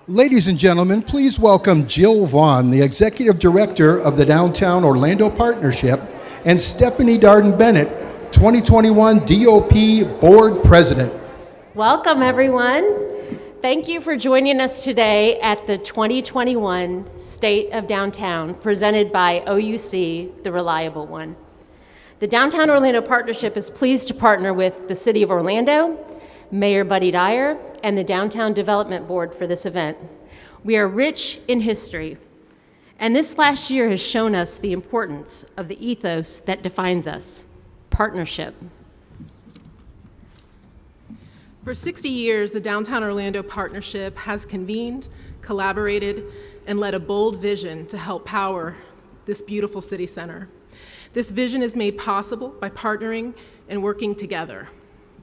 Ladies and gentlemen, please welcome Jill Vaughn, the Executive Director of the Downtown Orlando Partnership, and Stephanie Darden-Bennett, 2021 DOP Board President. Welcome, everyone. Thank you for joining us today at the 2021 State of Downtown, presented by OUC, the reliable one. The Downtown Orlando Partnership is pleased to partner with the City of Orlando, Mayor Buddy Dyer, and the Downtown Development Board for this event. We are rich in history, and this last year has shown us the importance of the ethos that defines us, partnership. For 60 years, the Downtown Orlando Partnership has convened, collaborated, and led a bold vision to help power this beautiful city center. This vision is made possible by partnering and working together.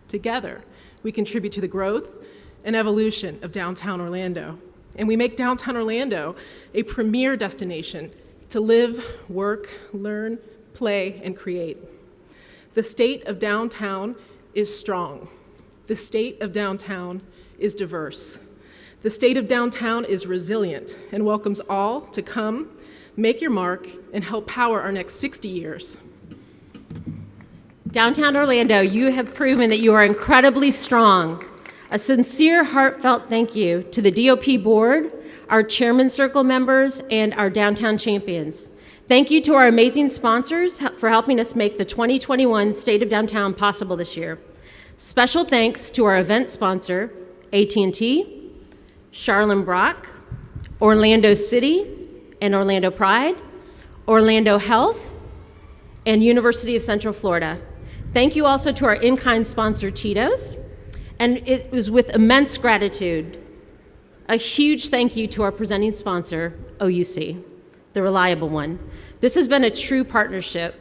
Together, we contribute to the growth and evolution of downtown Orlando, and we make downtown Orlando a premier destination to live, work, learn, play, and create. The state of downtown is strong. The state of downtown is diverse. The state of downtown is resilient and welcomes all to come, make your mark, and help power our next 60 years. Downtown Orlando, you have proven that you are incredibly strong. A sincere, heartfelt thank you to the DOP board, our Chairman Circle members, and our downtown champions. Thank you to our amazing sponsors for helping us make the 2021 State of Downtown possible this year. Special thanks to our event sponsor, AT&T, Charlene Brock, Orlando City and Orlando Pride, Orlando Health, and University of Central Florida. Thank you also to our in-kind sponsor, Tito's, and it was with immense gratitude. A huge thank you to our presenting sponsor, OUC, the reliable one. This has been a true partnership.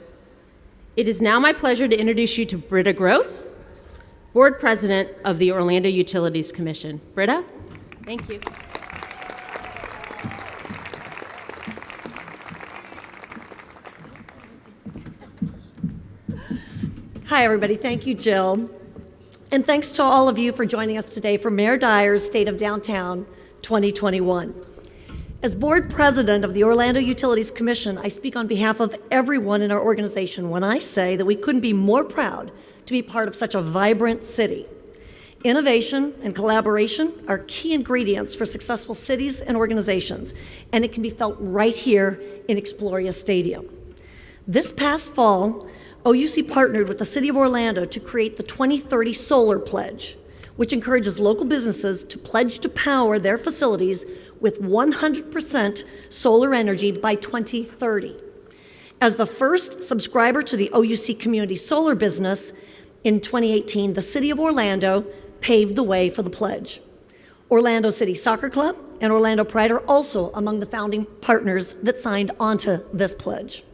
It is now my pleasure to introduce you to Britta Gross, Board President of the Orlando Utilities Commission. Britta, thank you. Hi, everybody. Thank you, Jill. And thanks to all of you for joining us today for Mayor Dyer's State of Downtown 2021. As Board President of the Orlando Utilities Commission, I speak on behalf of everyone in our organization when I say that we couldn't be more proud to be part of such a vibrant city. Innovation and collaboration are key ingredients for successful cities and organizations, and it can be felt right here in Exploria Stadium. This past fall, OUC partnered with the City of Orlando to create the 2030 Solar Pledge, which encourages local businesses to pledge to power their facilities with 100% solar energy by 2030. As the first subscriber to the OUC Community Solar business, in 2018, the City of Orlando paved the way for the pledge. Orlando City Soccer Club and Orlando Pride are also among the founding partners that signed onto this pledge.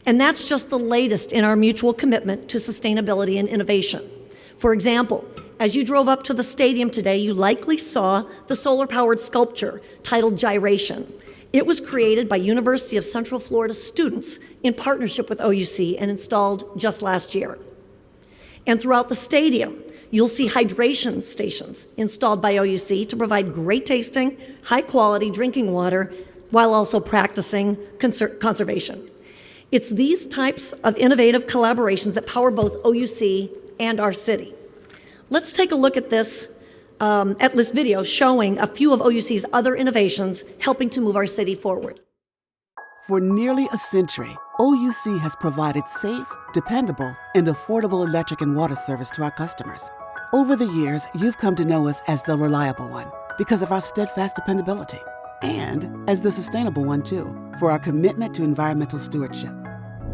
And that's just the latest in our mutual commitment to sustainability and innovation. For example, as you drove up to the stadium today, you likely saw the solar-powered sculpture titled Gyration. It was created by University of Central Florida students in partnership with OUC and installed just last year. And throughout the stadium, you'll see hydration stations installed by OUC to provide great tasting, high-quality drinking water while also practicing conservation. It's these types of innovative collaborations that power both OUC and our city. Let's take a look at this video showing a few of OUC's other innovations helping to move our city forward. For nearly a century, OUC has provided safe, dependable, and affordable electric and water service to our customers. Over the years, you've come to know us as the reliable one because of our steadfast dependability, and as the sustainable one too, for our commitment to environmental stewardship.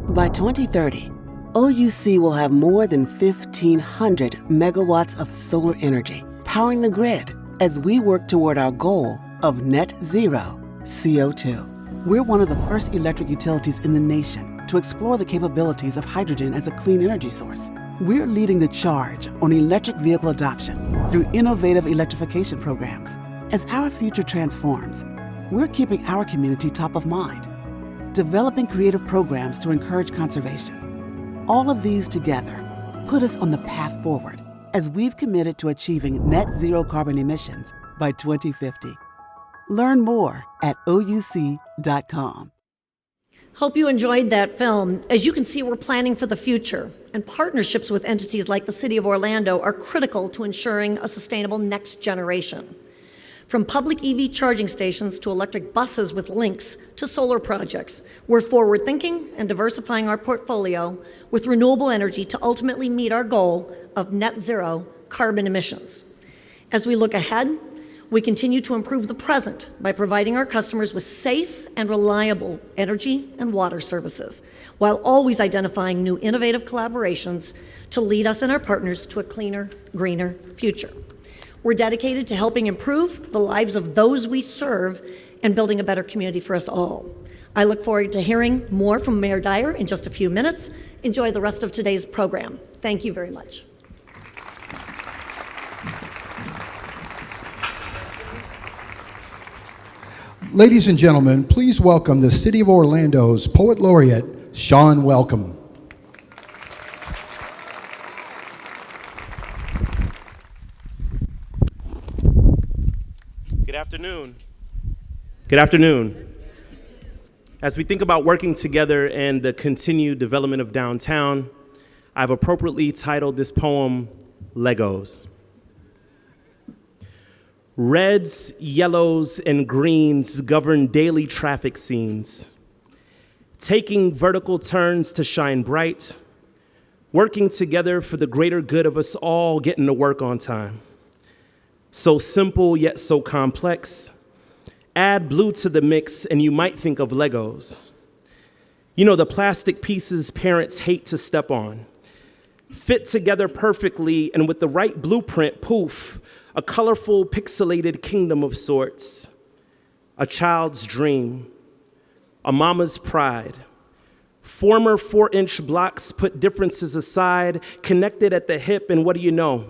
By 2030, OUC will have more than 1,500 megawatts of solar energy powering the grid as we work toward our goal of net zero CO2. We're one of the first electric utilities in the nation to explore the capabilities of hydrogen as a clean energy source. We're leading the charge on electric vehicle adoption through innovative electrification programs. As our future transforms, we're keeping our community top of mind, developing creative programs to encourage conservation. All of these together put us on the path forward as we've committed to achieving net zero carbon emissions by 2050. Learn more at ouc.com. Hope you enjoyed that film. As you can see, we're planning for the future, and partnerships with entities like the City of Orlando are critical to ensuring a sustainable next generation. From public EV charging stations to electric buses with links to solar projects, we're forward-thinking and diversifying our portfolio with renewable energy to ultimately meet our goal of net zero carbon emissions. As we look ahead, we continue to improve the present by providing our customers with safe and reliable energy and water services, while always identifying new innovative collaborations to lead us and our partners to a cleaner, greener future. We're dedicated to helping improve the lives of those we serve and building a better community for us all. I look forward to hearing more from Mayor Dyer in just a few minutes. Enjoy the rest of today's program. Thank you very much. Ladies and gentlemen, please welcome the City of Orlando's Poet Laureate, Sean Welcome. Good afternoon. Good afternoon. As we think about working together and the continued development of downtown, I've appropriately titled this poem, Legos. Reds, yellows, and greens govern daily traffic scenes, taking vertical turns to shine bright, working together for the greater good of us all getting to work on time. So simple yet so complex. Add blue to the mix and you might think of Legos. You know, the plastic pieces parents hate to step on. Fit together perfectly and with the right blueprint, poof, a colorful, pixelated kingdom of sorts, a child's dream, a mama's pride. Former 4-inch blocks put differences aside, connected at the hip, and what do you know?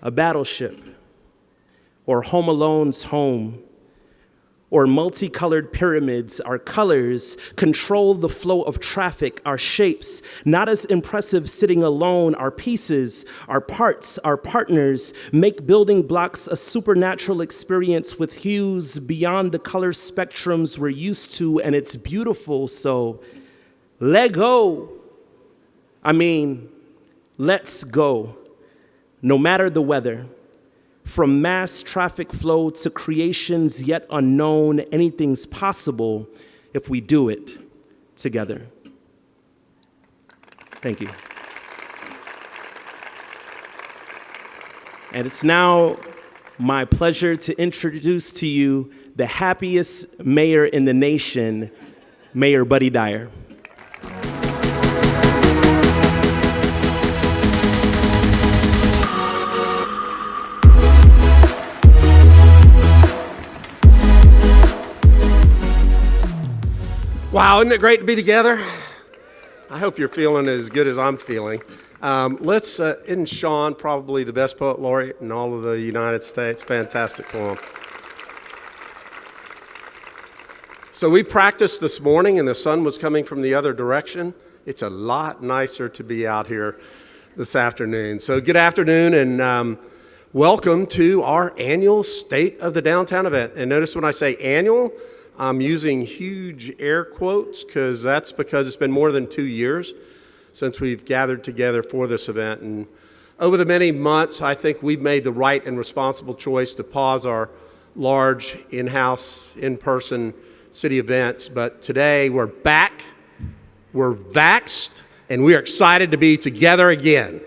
A battleship, or Home Alone's home, or multicolored pyramids. Our colors control the flow of traffic, our shapes, not as impressive sitting alone. Our pieces, our parts, our partners make building blocks a supernatural experience with hues beyond the color spectrums we're used to, and it's beautiful, so let go. Let's go, no matter the weather. From mass traffic flow to creations yet unknown, anything's possible if we do it together. Thank you. And it's now my pleasure to introduce to you the happiest mayor in the nation, Mayor Buddy Dyer. Wow, isn't it great to be together? I hope you're feeling as good as I'm feeling. Isn't Sean probably the best poet laureate in all of the United States? Fantastic poem. So we practiced this morning and the sun was coming from the other direction. It's a lot nicer to be out here this afternoon. So good afternoon and welcome to our annual State of the Downtown event. And notice when I say annual, I'm using huge air quotes because it's been more than 2 years since we've gathered together for this event. And over the many months, I think we've made the right and responsible choice to pause our large in-house, in-person city events. But today we're back, we're vaxxed, and we're excited to be together again.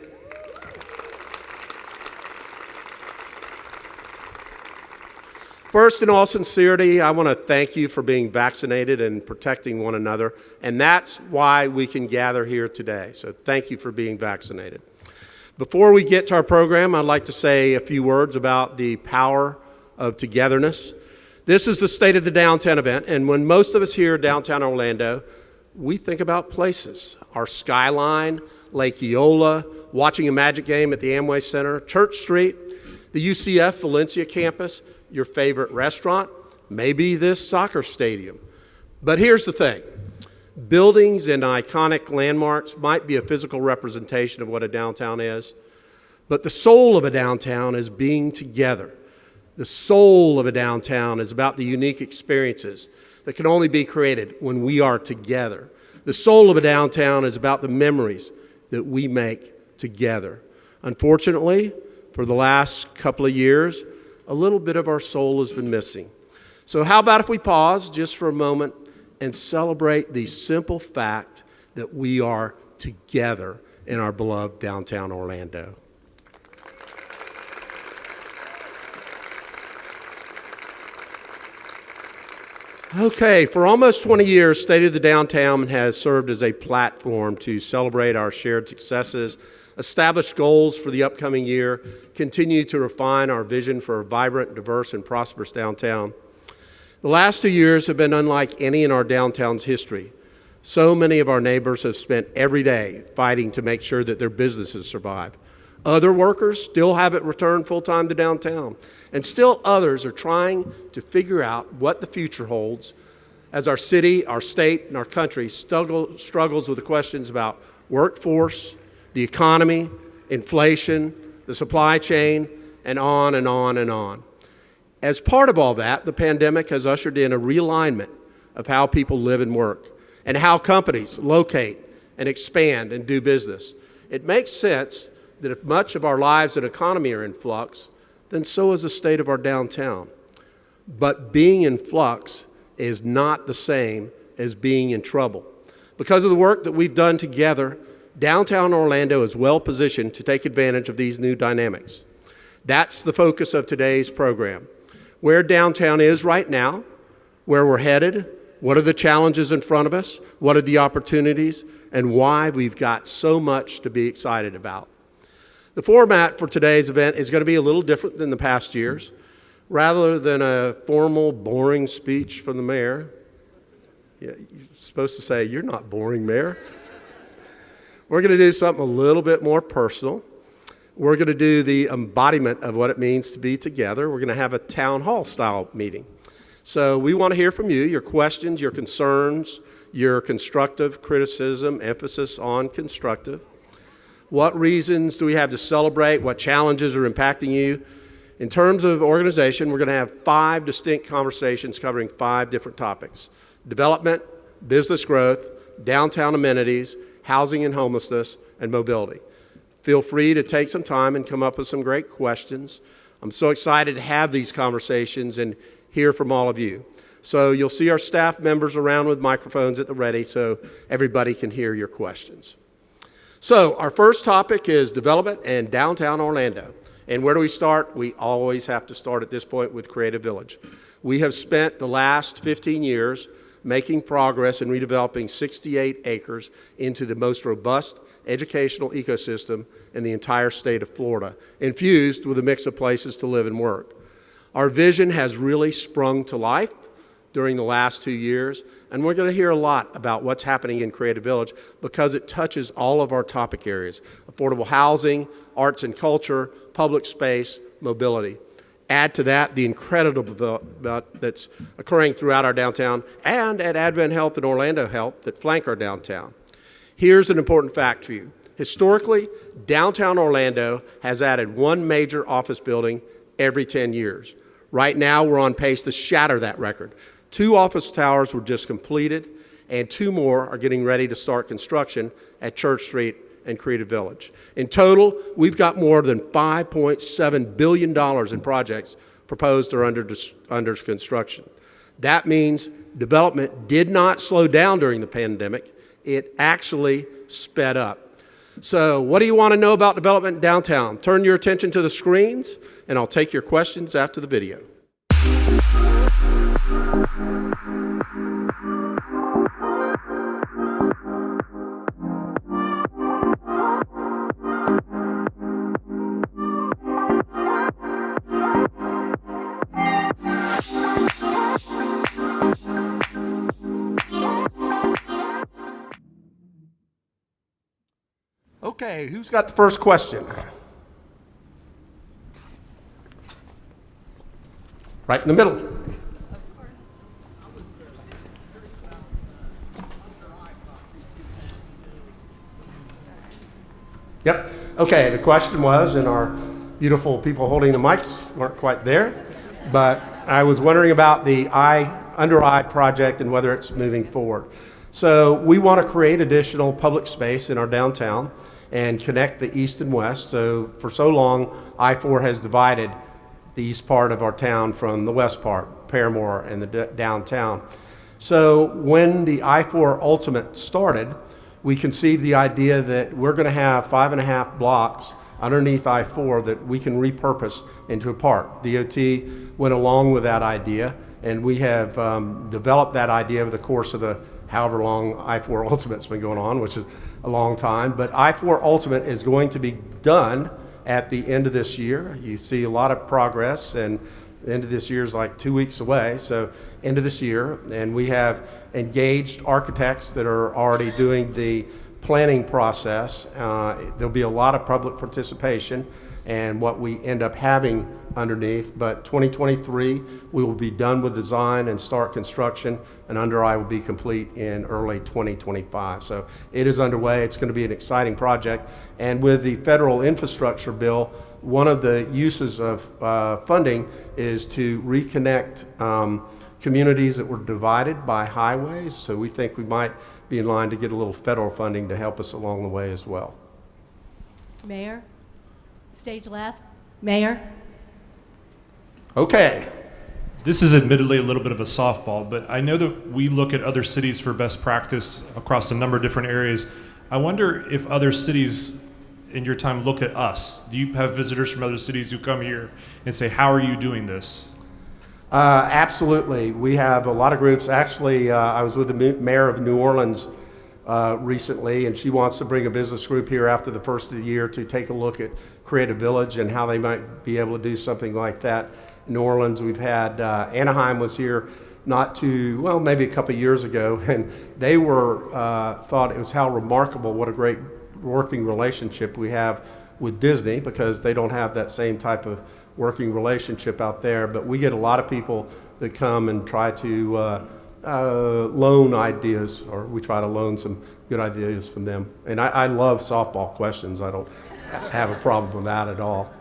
First, in all sincerity, I want to thank you for being vaccinated and protecting one another, and that's why we can gather here today. So thank you for being vaccinated. Before we get to our program, I'd like to say a few words about the power of togetherness. This is the State of the Downtown event, and when most of us here downtown Orlando, we think about places. Our skyline, Lake Eola, watching a Magic game at the Amway Center, Church Street, the UCF Valencia campus, your favorite restaurant, maybe this soccer stadium. But here's the thing. Buildings and iconic landmarks might be a physical representation of what a downtown is, but the soul of a downtown is being together. The soul of a downtown is about the unique experiences that can only be created when we are together. The soul of a downtown is about the memories that we make together. Unfortunately, for the last couple of years, a little bit of our soul has been missing. So how about if we pause just for a moment and celebrate the simple fact that we are together in our beloved downtown Orlando. Okay, for almost 20 years, State of the Downtown has served as a platform to celebrate our shared successes, establish goals for the upcoming year, continue to refine our vision for a vibrant, diverse, and prosperous downtown. The last 2 years have been unlike any in our downtown's history. So many of our neighbors have spent every day fighting to make sure that their businesses survive. Other workers still haven't returned full-time to downtown, and still others are trying to figure out what the future holds as our city, our state, and our country struggles with the questions about workforce, the economy, inflation, the supply chain, and on and on and on. As part of all that, the pandemic has ushered in a realignment of how people live and work, and how companies locate and expand and do business. It makes sense that if much of our lives and economy are in flux, then so is the state of our downtown. But being in flux is not the same as being in trouble. Because of the work that we've done together, downtown Orlando is well positioned to take advantage of these new dynamics. That's the focus of today's program. Where downtown is right now, where we're headed, what are the challenges in front of us, what are the opportunities, and why we've got so much to be excited about. The format for today's event is going to be a little different than the past years. Rather than a formal, boring speech from the mayor, you're supposed to say, "You're not boring, Mayor." We're going to do something a little bit more personal. We're going to do the embodiment of what it means to be together. We're going to have a town hall style meeting. So we want to hear from you, your questions, your concerns, your constructive criticism, emphasis on constructive. What reasons do we have to celebrate? What challenges are impacting you? In terms of organization, we're going to have 5 distinct conversations covering 5 different topics: development, business growth, downtown amenities, housing and homelessness, and mobility. Feel free to take some time and come up with some great questions. I'm so excited to have these conversations and hear from all of you. So you'll see our staff members around with microphones at the ready so everybody can hear your questions. So our first topic is development and downtown Orlando. And where do we start? We always have to start at this point with Creative Village. We have spent the last 15 years making progress in redeveloping 68 acres into the most robust educational ecosystem in the entire state of Florida, infused with a mix of places to live and work. Our vision has really sprung to life during the last 2 years, and we're going to hear a lot about what's happening in Creative Village because it touches all of our topic areas: affordable housing, arts and culture, public space, mobility. Add to that the incredible development that's occurring throughout our downtown and at Advent Health and Orlando Health that flank our downtown. Here's an important fact for you. Historically, downtown Orlando has added 1 major office building every 10 years. Right now, we're on pace to shatter that record. 2 office towers were just completed, and 2 more are getting ready to start construction at Church Street and Creative Village. In total, we've got more than $5.7 billion in projects proposed or under construction. That means development did not slow down during the pandemic. It actually sped up. So what do you want to know about development downtown? Turn your attention to the screens, and I'll take your questions after the video. Okay, who's got the first question? Right in the middle. Yep. Okay, the question was, and our beautiful people holding the mics weren't quite there. but I was wondering about the Under Eye project and whether it's moving forward. So we want to create additional public space in our downtown and connect the east and west. So for so long, I-4 has divided the east part of our town from the west part, Paramore and the downtown. So when the I-4 Ultimate started, we conceived the idea that we're going to have 5.5 blocks underneath I-4 that we can repurpose into a park. DOT went along with that idea, and we have developed that idea over the course of the however long I-4 Ultimate's been going on, which is a long time. But I-4 Ultimate is going to be done at the end of this year. You see a lot of progress, and the end of this year is like 2 weeks away, so end of this year. And we have engaged architects that are already doing the planning process. There'll be a lot of public participation and what we end up having underneath, but 2023 we will be done with design and start construction, and Under Eye will be complete in early 2025. So it is underway. It's going to be an exciting project, and with the federal infrastructure bill, one of the uses of funding is to reconnect communities that were divided by highways. So we think we might be in line to get a little federal funding to help us along the way as well. Mayor, stage left. Mayor. Okay. This is admittedly a little bit of a softball, but I know that we look at other cities for best practice across a number of different areas. I wonder if other cities in your time look at us. Do you have visitors from other cities who come here and say, how are you doing this? Absolutely. We have a lot of groups. Actually, I was with the mayor of New Orleans recently, and she wants to bring a business group here after the first of the year to take a look at Creative Village and how they might be able to do something like that. New Orleans, we've had Anaheim was here maybe a couple of years ago, and they were thought it was how remarkable, what a great working relationship we have with Disney, because they don't have that same type of working relationship out there. But we get a lot of people that come and try to loan ideas, or we try to loan some good ideas from them. And I love softball questions. I don't have a problem with that at all.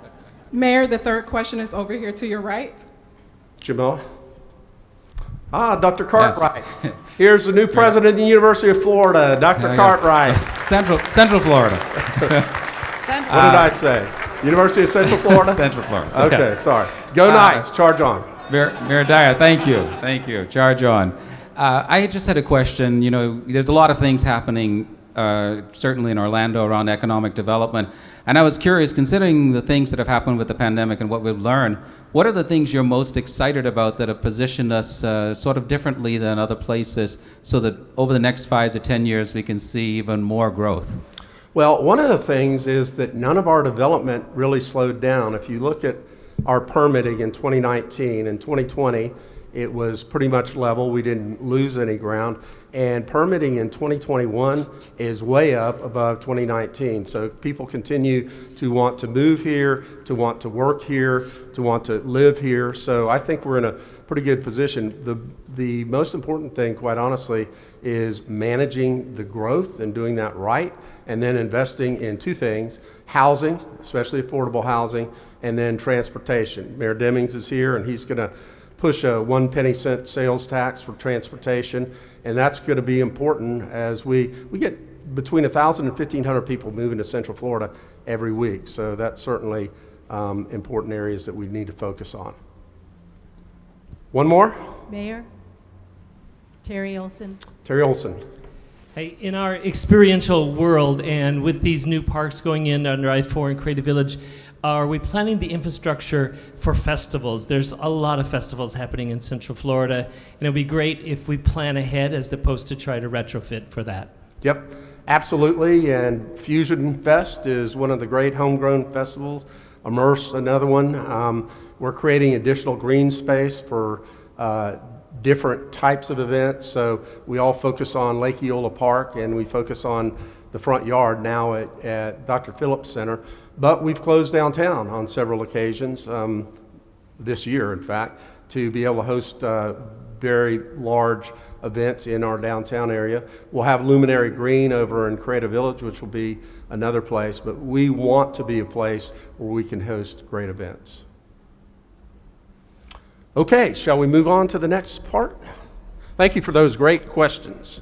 Mayor, the third question is over here to your right. Jamila? Dr. Cartwright. Here's the new president of the University of Florida, Dr. Cartwright. Central Florida. What did I say? University of Central Florida? Central Florida. Okay, yes. Sorry. Go Knights, charge on. Mayor Dyer, thank you. Charge on. I just had a question. You know, there's a lot of things happening, certainly in Orlando, around economic development. And I was curious, considering the things that have happened with the pandemic and what we've learned, what are the things you're most excited about that have positioned us sort of differently than other places, so that over the next 5 to 10 years we can see even more growth? Well, one of the things is that none of our development really slowed down. If you look at our permitting in 2019 and 2020, it was pretty much level. We didn't lose any ground. And permitting in 2021 is way up above 2019. So people continue to want to move here, to want to work here, to want to live here. So I think we're in a pretty good position. The most important thing, quite honestly, is managing the growth and doing that right, and then investing in two things: housing, especially affordable housing, and then transportation. Mayor Demings is here, and he's going to push a 1 penny-cent sales tax for transportation, and that's going to be important as we get between 1,000 and 1,500 people moving to Central Florida every week. So that's certainly important areas that we need to focus on. One more? Mayor. Terry Olson. Terry Olson. Hey, in our experiential world, and with these new parks going in under I-4 and Creative Village, are we planning the infrastructure for festivals? There's a lot of festivals happening in Central Florida, and it'd be great if we plan ahead as opposed to try to retrofit for that. Yep, absolutely. And Fusion Fest is one of the great homegrown festivals. Immerse, another one. We're creating additional green space for different types of events. So we all focus on Lake Eola Park, and we focus on the front yard now at Dr. Phillips Center. But we've closed downtown on several occasions, this year, in fact, to be able to host very large events in our downtown area. We'll have Luminary Green over in Creative Village, which will be another place, but we want to be a place where we can host great events. Okay, shall we move on to the next part? Thank you for those great questions.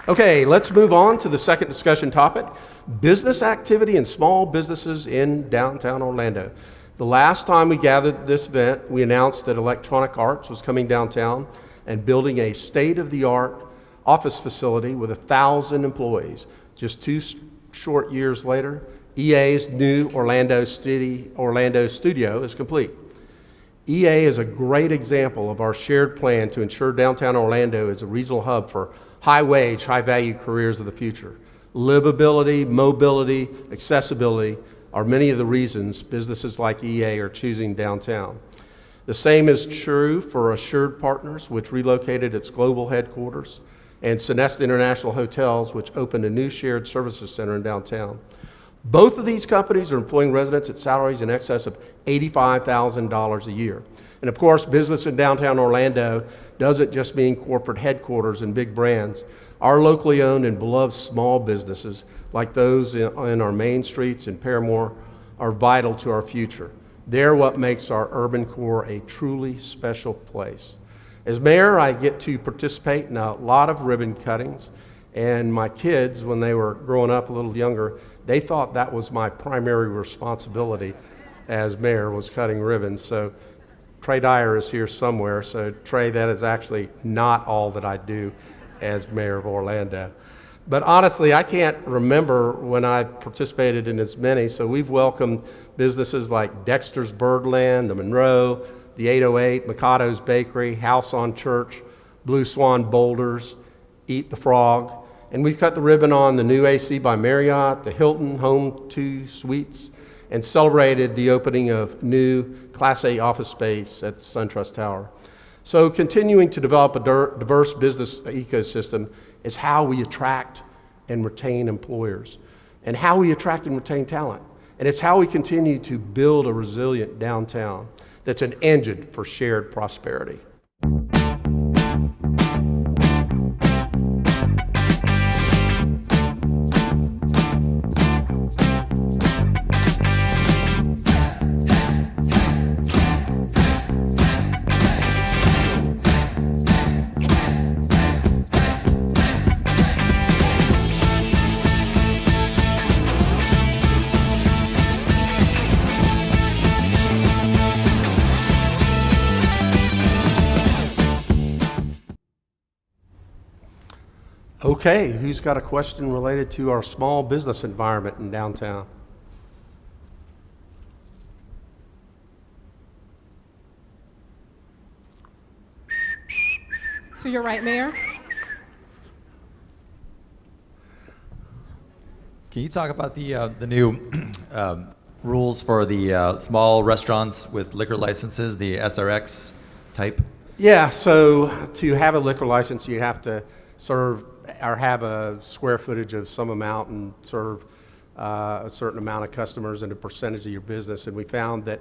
Okay, let's move on to the second discussion topic, business activity and small businesses in downtown Orlando. The last time we gathered at this event, we announced that Electronic Arts was coming downtown and building a state-of-the-art office facility with 1,000 employees. Just 2 short years later, EA's new Orlando studio is complete. EA is a great example of our shared plan to ensure downtown Orlando is a regional hub for high-wage, high-value careers of the future. Livability, mobility, accessibility are many of the reasons businesses like EA are choosing downtown. The same is true for Assured Partners, which relocated its global headquarters, and Sonesta International Hotels, which opened a new shared services center in downtown. Both of these companies are employing residents at salaries in excess of $85,000 a year. And of course, business in downtown Orlando doesn't just mean corporate headquarters and big brands. Our locally owned and beloved small businesses, like those in our main streets in Paramore, are vital to our future. They're what makes our urban core a truly special place. As mayor, I get to participate in a lot of ribbon cuttings, and my kids, when they were growing up a little younger, they thought that was my primary responsibility as mayor, was cutting ribbons. So Trey Dyer is here somewhere. So Trey, that is actually not all that I do as mayor of Orlando. But honestly, I can't remember when I participated in as many. So we've welcomed businesses like Dexter's Birdland, the Monroe, the 808, Mikado's Bakery, House on Church, Blue Swan Boulders, Eat the Frog. And we've cut the ribbon on the new AC by Marriott, the Hilton Home 2 Suites, and celebrated the opening of new Class A office space at the SunTrust Tower. So continuing to develop a diverse business ecosystem is how we attract and retain employers, and how we attract and retain talent. And it's how we continue to build a resilient downtown that's an engine for shared prosperity. Okay, who's got a question related to our small business environment in downtown? To your right, Mayor. Can you talk about the new rules for the small restaurants with liquor licenses, the SRX type? Yeah, so to have a liquor license, you have to serve or have a square footage of some amount and serve a certain amount of customers and a percentage of your business. And we found that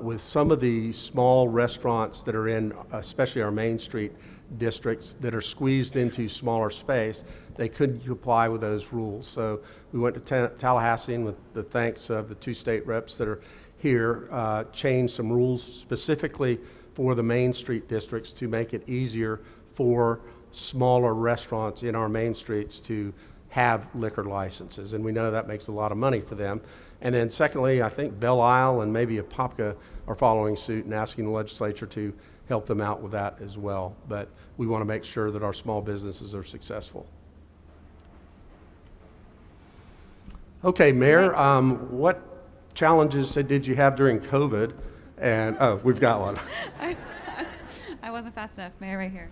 with some of the small restaurants that are in, especially our Main Street districts, that are squeezed into smaller space, they couldn't comply with those rules. So we went to Tallahassee, and with the thanks of the 2 state reps that are here, changed some rules specifically for the Main Street districts to make it easier for smaller restaurants in our main streets to have liquor licenses, and we know that makes a lot of money for them. And then secondly, I think Belle Isle and maybe Apopka are following suit and asking the legislature to help them out with that as well. But we want to make sure that our small businesses are successful. Okay, Mayor, what challenges did you have during COVID? And oh, we've got one. I wasn't fast enough. Mayor, right here.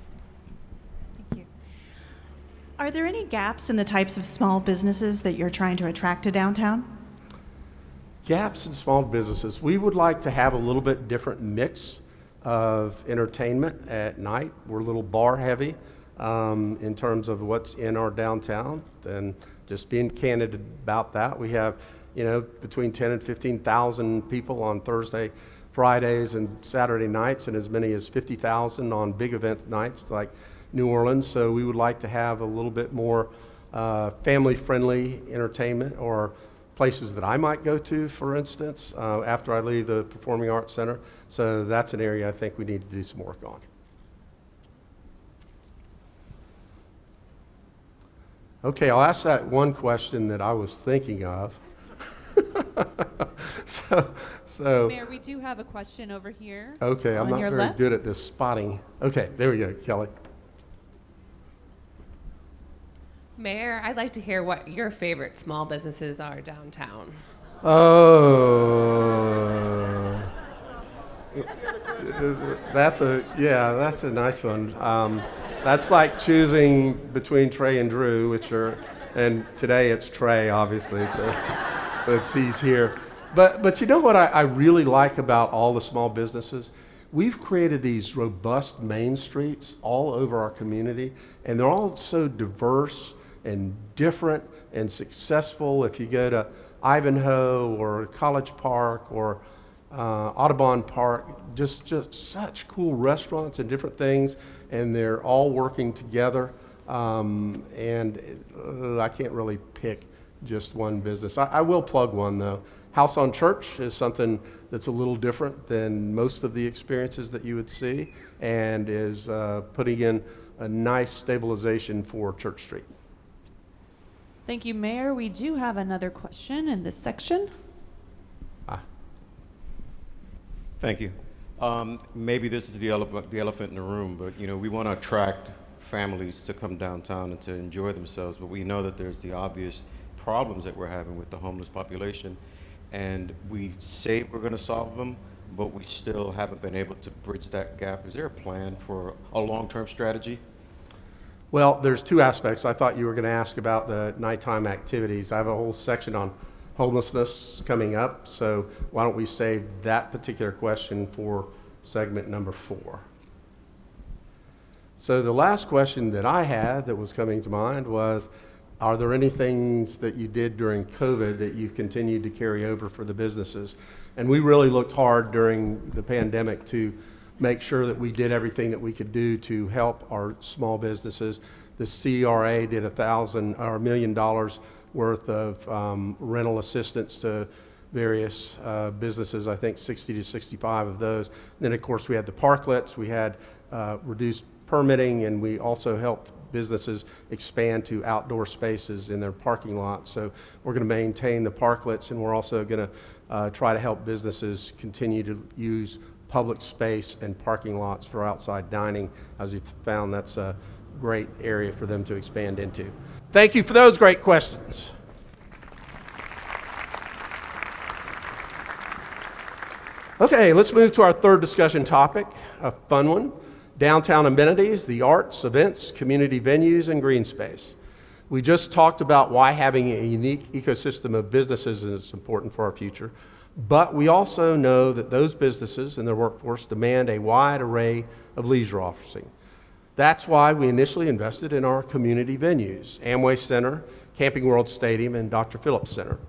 Are there any gaps in the types of small businesses that you're trying to attract to downtown? Gaps in small businesses. We would like to have a little bit different mix of entertainment at night. We're a little bar heavy in terms of what's in our downtown, and just being candid about that. We have, between 10 and 15,000 people on Thursday, Fridays, and Saturday nights, and as many as 50,000 on big event nights like New Orleans. So we would like to have a little bit more family-friendly entertainment, or places that I might go to, for instance, after I leave the Performing Arts Center. So that's an area I think we need to do some work on. Okay, I'll ask that one question that I was thinking of. so Mayor, we do have a question over here. Okay, I'm not very good at this spotting. Okay, there we go, Kelly. Mayor, I'd like to hear what your favorite small businesses are downtown. Oh, that's a nice one. That's like choosing between Trey and Drew, and today it's Trey, obviously, so he's here. But you know what I really like about all the small businesses? We've created these robust main streets all over our community, and they're all so diverse and different and successful. If you go to Ivanhoe or College Park or Audubon Park, just such cool restaurants and different things, and they're all working together. And I can't really pick just one business. I will plug one though. House on Church is something that's a little different than most of the experiences that you would see, and is putting in a nice stabilization for Church Street. Thank you, Mayor. We do have another question in this section. Thank you. Maybe this is the elephant in the room, but we want to attract families to come downtown and to enjoy themselves, but we know that there's the obvious problems that we're having with the homeless population, and we say we're going to solve them, but we still haven't been able to bridge that gap. Is there a plan for a long-term strategy? Well, there's two aspects. I thought you were going to ask about the nighttime activities. I have a whole section on homelessness coming up, so why don't we save that particular question for segment number 4. So the last question that I had that was coming to mind was, are there any things that you did during COVID that you've continued to carry over for the businesses? And we really looked hard during the pandemic to make sure that we did everything that we could do to help our small businesses. The CRA did $1 million worth of rental assistance to various businesses, I think 60 to 65 of those. And then of course we had the parklets, we had reduced permitting, and we also helped businesses expand to outdoor spaces in their parking lots. So we're going to maintain the parklets, and we're also going to try to help businesses continue to use public space and parking lots for outside dining, as we've found that's a great area for them to expand into. Thank you for those great questions. Okay, let's move to our third discussion topic, a fun one. Downtown amenities, the arts, events, community venues, and green space. We just talked about why having a unique ecosystem of businesses is important for our future, but we also know that those businesses and their workforce demand a wide array of leisure offering. That's why we initially invested in our community venues, Amway Center, Camping World Stadium, and Dr. Phillips Center.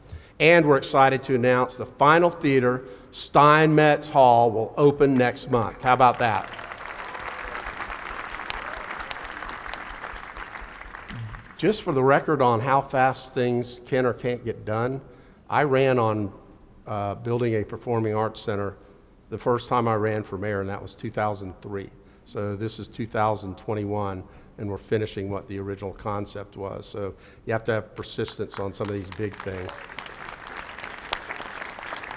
And we're excited to announce the final theater, Steinmetz Hall, will open next month. How about that? Just for the record on how fast things can or can't get done, I ran on building a performing arts center the first time I ran for mayor, and that was 2003. So this is 2021, and we're finishing what the original concept was. So you have to have persistence on some of these big things.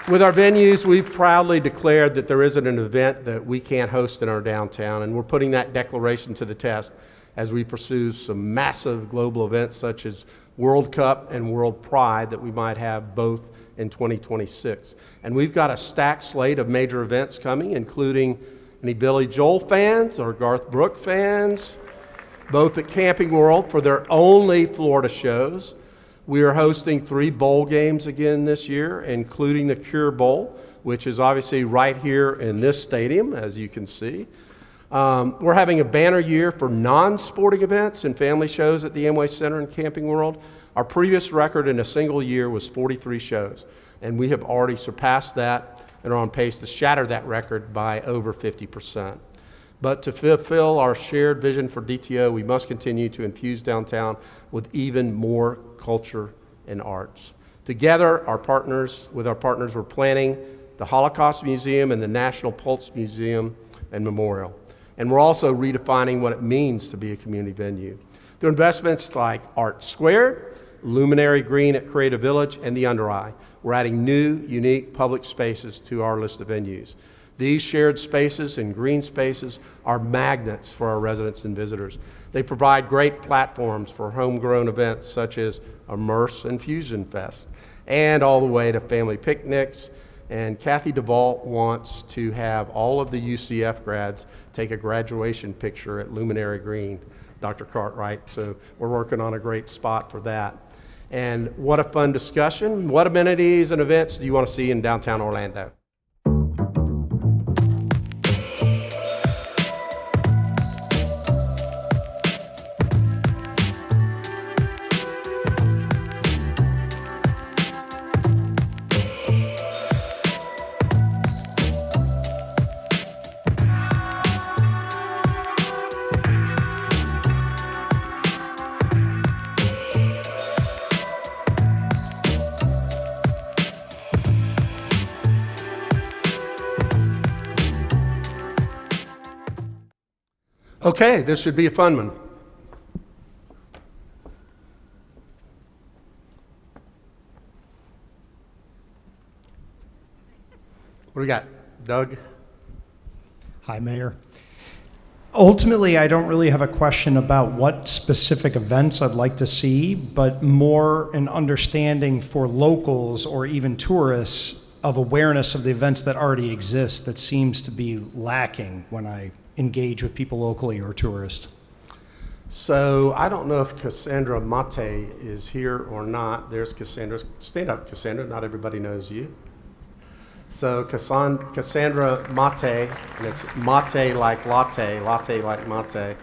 With our venues, we've proudly declared that there isn't an event that we can't host in our downtown, and we're putting that declaration to the test as we pursue some massive global events such as World Cup and World Pride that we might have both in 2026. And we've got a stacked slate of major events coming, including any Billy Joel fans or Garth Brooks fans, both at Camping World for their only Florida shows. We are hosting 3 bowl games again this year, including the Cure Bowl, which is obviously right here in this stadium, as you can see. We're having a banner year for non-sporting events and family shows at the Amway Center and Camping World. Our previous record in a single year was 43 shows, and we have already surpassed that and are on pace to shatter that record by over 50%. But to fulfill our shared vision for DTO, we must continue to infuse downtown with even more culture and arts. Together, our partners, we're planning the Holocaust Museum and the National Pulse Museum and Memorial. And we're also redefining what it means to be a community venue. Through investments like Art Squared, Luminary Green at Creative Village, and the Under Eye, we're adding new, unique public spaces to our list of venues. These shared spaces and green spaces are magnets for our residents and visitors. They provide great platforms for homegrown events such as Immerse and Fusion Fest, and all the way to family picnics. And Kathy DeVault wants to have all of the UCF grads take a graduation picture at Luminary Green, Dr. Cartwright. So we're working on a great spot for that. And what a fun discussion. What amenities and events do you want to see in downtown Orlando? Okay, this should be a fun one. What do we got? Doug? Hi, Mayor. Ultimately, I don't really have a question about what specific events I'd like to see, but more an understanding for locals or even tourists of awareness of the events that already exist that seems to be lacking when I engage with people locally or tourists. So I don't know if Cassandra Mate is here or not. There's Cassandra. Stand up, Cassandra. Not everybody knows you. So Cassandra Mate, and it's mate like latte like mate,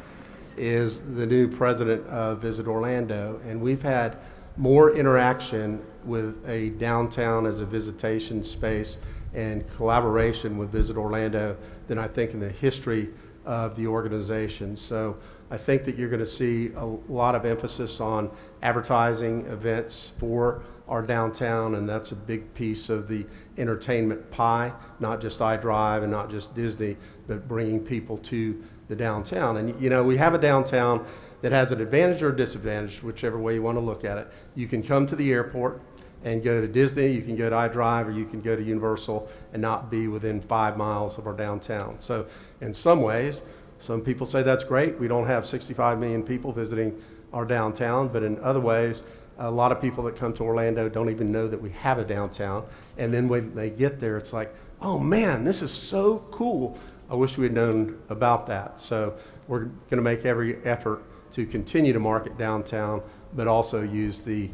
is the new president of Visit Orlando. And we've had more interaction with a downtown as a visitation space and collaboration with Visit Orlando than I think in the history of the organization. So I think that you're going to see a lot of emphasis on advertising events for our downtown, and that's a big piece of the entertainment pie, not just iDrive and not just Disney, but bringing people to the downtown. And you know, we have a downtown that has an advantage or a disadvantage, whichever way you want to look at it. You can come to the airport and go to Disney, you can go to iDrive, or you can go to Universal and not be within 5 miles of our downtown. So in some ways, some people say that's great. We don't have 65 million people visiting our downtown, but in other ways, a lot of people that come to Orlando don't even know that we have a downtown. And then when they get there, it's like, oh man, this is so cool. I wish we had known about that. So we're gonna make every effort to continue to market downtown, but also use the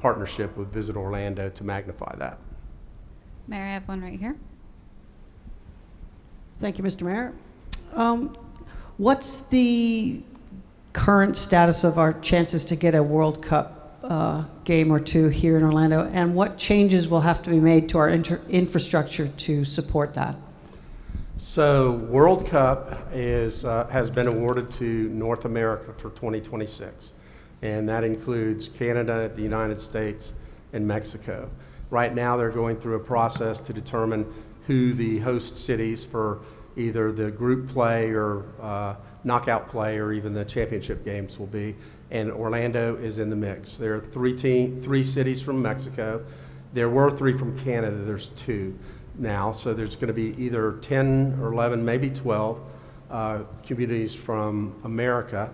partnership with Visit Orlando to magnify that. Mayor, I have one right here. Thank you, Mr. Mayor. What's the current status of our chances to get a World Cup game or two here in Orlando, and what changes will have to be made to our infrastructure to support that? So World Cup has been awarded to North America for 2026. And that includes Canada, the United States, and Mexico. Right now, they're going through a process to determine who the host cities for either the group play or knockout play or even the championship games will be. And Orlando is in the mix. There are three cities from Mexico. There were 3 from Canada. There's 2 now. So there's going to be either 10 or 11, maybe 12 communities from America.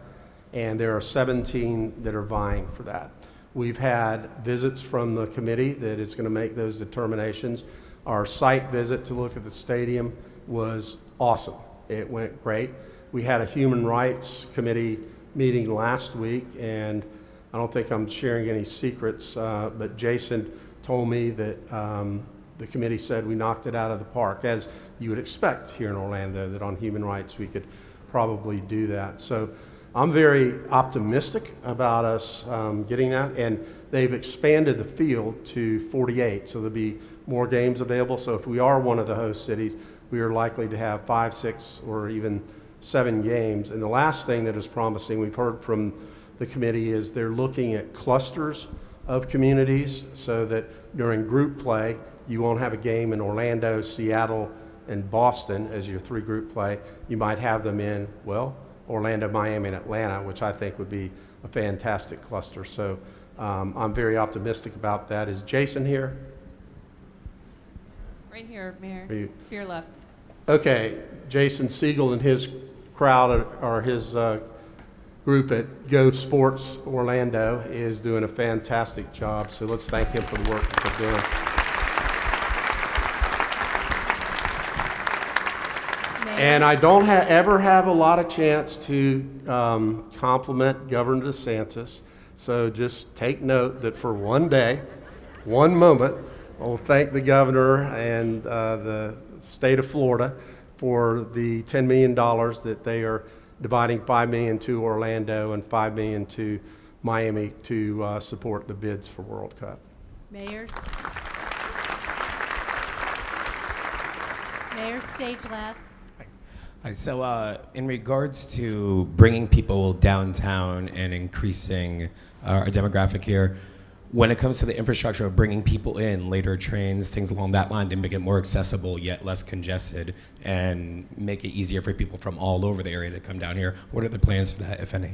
And there are 17 that are vying for that. We've had visits from the committee that is going to make those determinations. Our site visit to look at the stadium was awesome. It went great. We had a human rights committee meeting last week, and I don't think I'm sharing any secrets, but Jason told me that the committee said we knocked it out of the park, as you would expect here in Orlando, that on human rights we could probably do that. So I'm very optimistic about us getting that, and they've expanded the field to 48, so there'll be more games available. So if we are one of the host cities, we are likely to have 5, 6, or even 7 games. And the last thing that is promising, we've heard from the committee, is they're looking at clusters of communities so that during group play, you won't have a game in Orlando, Seattle, and Boston as your 3 group play. You might have them in, well, Orlando, Miami, and Atlanta, which I think would be a fantastic cluster. So I'm very optimistic about that. Is Jason here? Right here, Mayor. Are you? To your left. Okay, Jason Siegel and his crowd, or his group at Go Sports Orlando, is doing a fantastic job. So let's thank him for the work that they're doing. And I don't ever have a lot of chance to compliment Governor DeSantis. So just take note that for one day, one moment, I'll thank the governor and the state of Florida for the $10 million that they are dividing $5 million to Orlando and $5 million to Miami to support the bids for World Cup. Mayor, stage left. So in regards to bringing people downtown and increasing our demographic here, when it comes to the infrastructure of bringing people in, later trains, things along that line to make it more accessible yet less congested and make it easier for people from all over the area to come down here, what are the plans for that, if any?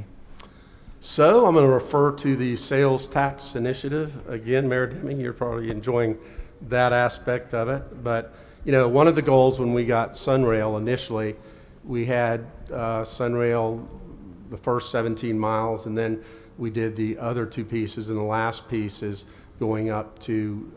So I'm going to refer to the sales tax initiative. Again, Mayor Deming, you're probably enjoying that aspect of it. But, you know, one of the goals when we got Sunrail initially, we had Sunrail the first 17 miles, and then we did the other 2 pieces, and the last piece is going up to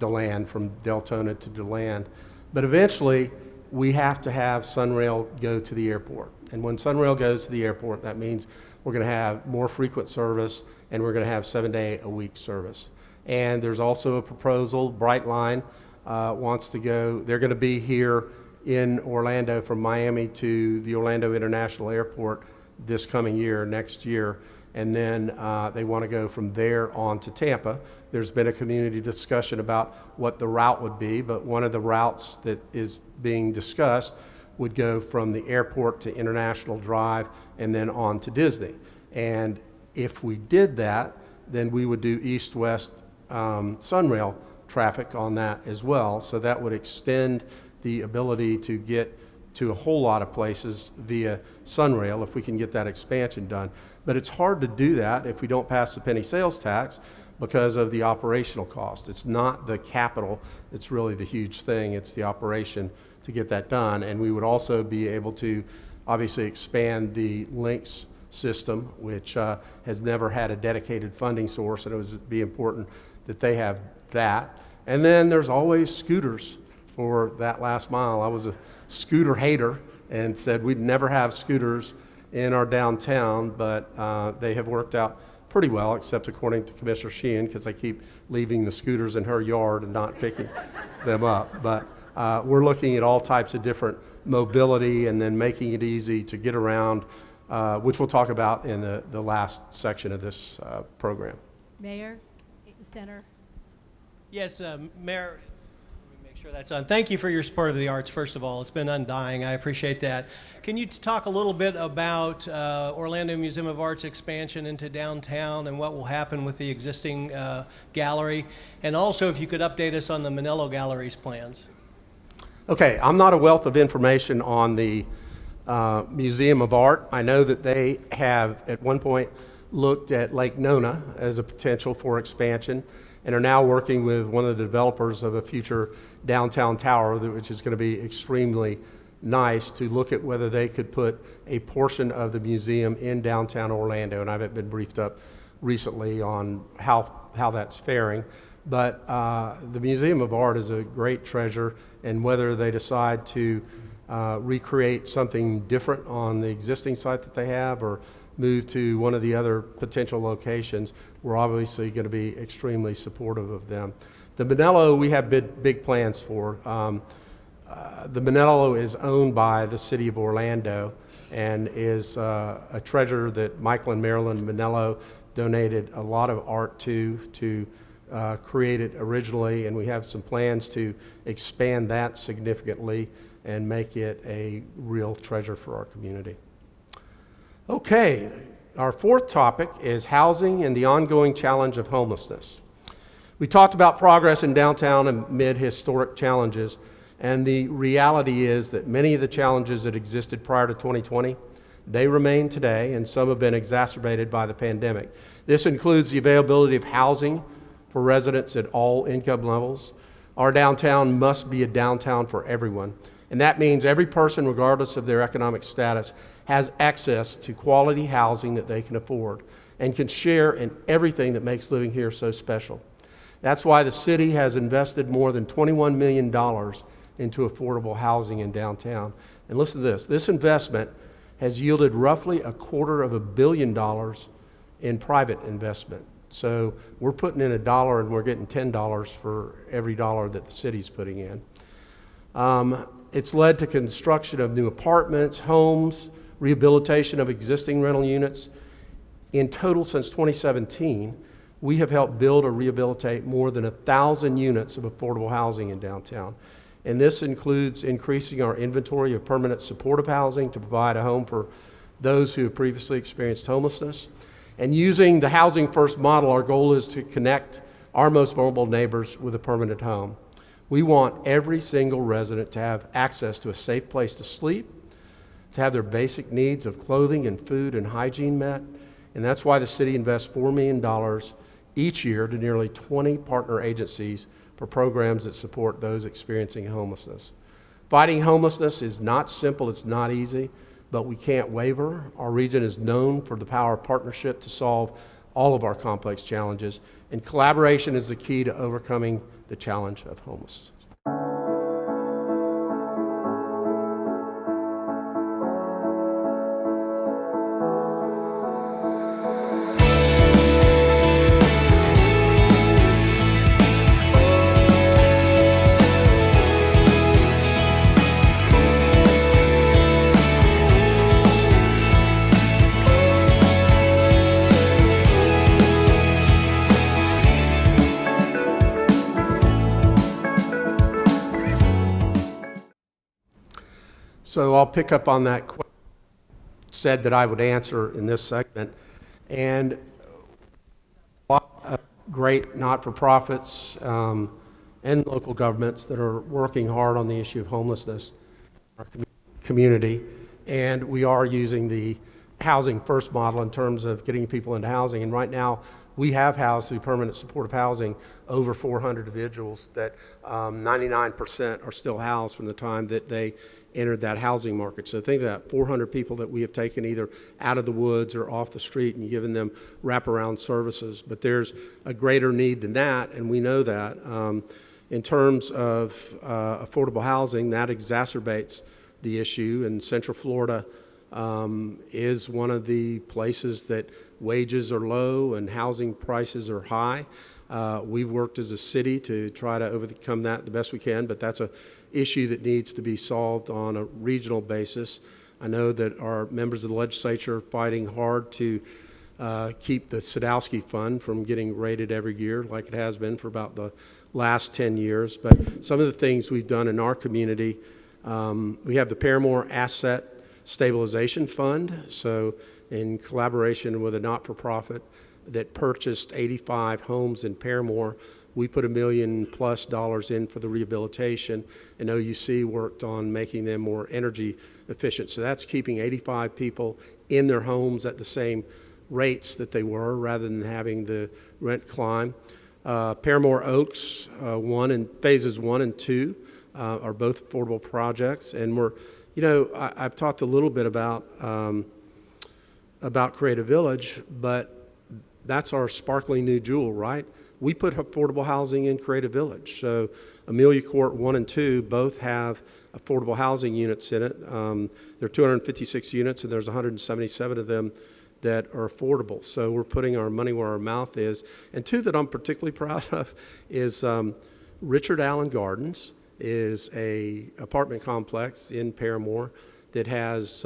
DeLand, from Deltona to DeLand. But eventually, we have to have Sunrail go to the airport. And when Sunrail goes to the airport, that means we're going to have more frequent service, and we're going to have 7-day-a-week service. And there's also a proposal, Brightline wants to go, they're going to be here in Orlando from Miami to the Orlando International Airport this coming year, next year. And then they want to go from there on to Tampa. There's been a community discussion about what the route would be, but one of the routes that is being discussed would go from the airport to International Drive and then on to Disney. And if we did that, then we would do east-west Sunrail traffic on that as well. So that would extend the ability to get to a whole lot of places via Sunrail if we can get that expansion done. But it's hard to do that if we don't pass the penny sales tax because of the operational cost. It's not the capital that's really the huge thing, it's the operation to get that done. And we would also be able to obviously expand the links system, which has never had a dedicated funding source, and it would be important that they have that. And then there's always scooters for that last mile. I was a scooter hater and said we'd never have scooters in our downtown, but they have worked out pretty well, except according to Commissioner Sheehan, because I keep leaving the scooters in her yard and not picking them up. But we're looking at all types of different mobility and then making it easy to get around, which we'll talk about in the last section of this program. Mayor, Center. Yes, Mayor. Sure, that's on. Thank you for your support of the arts, first of all. It's been undying. I appreciate that. Can you talk a little bit about Orlando Museum of Art's expansion into downtown and what will happen with the existing gallery? And also, if you could update us on the Manilow Gallery's plans. Okay, I'm not a wealth of information on the Museum of Art. I know that they have, at one point, looked at Lake Nona as a potential for expansion and are now working with one of the developers of a future downtown tower, which is going to be extremely nice, to look at whether they could put a portion of the museum in downtown Orlando. And I've been briefed up recently on how that's faring. But the Museum of Art is a great treasure, and whether they decide to recreate something different on the existing site that they have or move to one of the other potential locations, we're obviously going to be extremely supportive of them. The Manilow, we have big plans for. The Manilow is owned by the city of Orlando and is a treasure that Michael and Marilyn Manilow donated a lot of art to create it originally, and we have some plans to expand that significantly and make it a real treasure for our community. Okay, Our fourth topic is housing and the ongoing challenge of homelessness. We talked about progress in downtown amid historic challenges, and the reality is that many of the challenges that existed prior to 2020, they remain today, and some have been exacerbated by the pandemic. This includes the availability of housing for residents at all income levels. Our downtown must be a downtown for everyone, and that means every person, regardless of their economic status, has access to quality housing that they can afford and can share in everything that makes living here so special. That's why the city has invested more than $21 million into affordable housing in downtown. And listen to this, this investment has yielded roughly $250 million in private investment. So we're putting in $1 and we're getting $10 for every dollar that the city's putting in. It's led to construction of new apartments, homes, rehabilitation of existing rental units. In total, since 2017, we have helped build or rehabilitate more than 1,000 units of affordable housing in downtown. And this includes increasing our inventory of permanent supportive housing to provide a home for those who have previously experienced homelessness. And using the Housing First model, our goal is to connect our most vulnerable neighbors with a permanent home. We want every single resident to have access to a safe place to sleep, to have their basic needs of clothing and food and hygiene met. And that's why the city invests $4 million each year to nearly 20 partner agencies for programs that support those experiencing homelessness. Fighting homelessness is not simple, it's not easy, but we can't waver. Our region is known for the power of partnership to solve all of our complex challenges, and collaboration is the key to overcoming the challenge of homelessness. So I'll pick up on that question said that I would answer in this segment. And a lot of great not-for-profits and local governments that are working hard on the issue of homelessness in our community. And we are using the Housing First model in terms of getting people into housing. And right now, we have housed through permanent supportive housing over 400 individuals that 99% are still housed from the time that they entered that housing market. So think of that, 400 people that we have taken either out of the woods or off the street and given them wraparound services. But there's a greater need than that, and we know that. In terms of affordable housing, that exacerbates the issue, and Central Florida is one of the places that wages are low and housing prices are high. We've worked as a city to try to overcome that the best we can, but that's an issue that needs to be solved on a regional basis. I know that our members of the legislature are fighting hard to keep the Sadowski Fund from getting raided every year like it has been for about the last 10 years. But some of the things we've done in our community, we have the Paramore Asset Stabilization Fund, so in collaboration with a not-for-profit that purchased 85 homes in Paramore, we put $1 million+ in for the rehabilitation, and OUC worked on making them more energy efficient. So that's keeping 85 people in their homes at the same rates that they were, rather than having the rent climb. Paramore Oaks, phases 1 and 2 are both affordable projects, and we're, I've talked a little bit about Creative Village, but that's our sparkling new jewel, right? We put affordable housing in Creative Village. So Amelia Court 1 and 2 both have affordable housing units in it. There are 256 units, and there's 177 of them that are affordable. So we're putting our money where our mouth is. And two that I'm particularly proud of is Richard Allen Gardens is a apartment complex in Paramore that has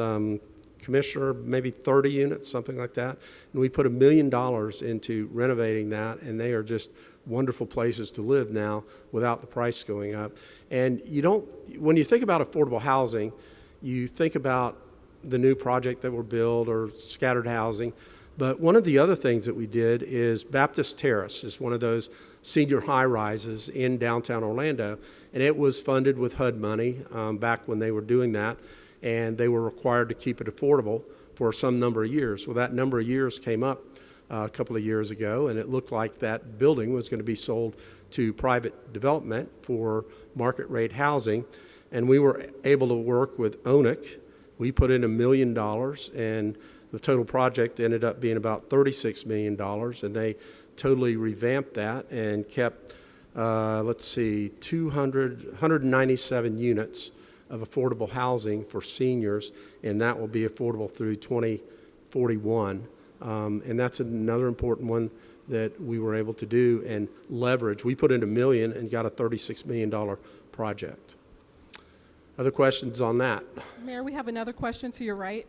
Commissioner, maybe 30 units, something like that. And we put $1 million into renovating that, and they are just wonderful places to live now without the price going up. And when you think about affordable housing, you think about the new project that will build or scattered housing, But one of the other things that we did is Baptist Terrace is one of those senior high-rises in downtown Orlando, and it was funded with HUD money back when they were doing that, and they were required to keep it affordable for some number of years. Well, that number of years came up a couple of years ago, and it looked like that building was going to be sold to private development for market rate housing, and we were able to work with ONIC. We put in $1 million, and the total project ended up being about $36 million, and they totally revamped that and kept, 197 units of affordable housing for seniors, and that will be affordable through 2041. And that's another important one that we were able to do and leverage. We put in $1 million and got a $36 million project. Other questions on that? Mayor, we have another question to your right.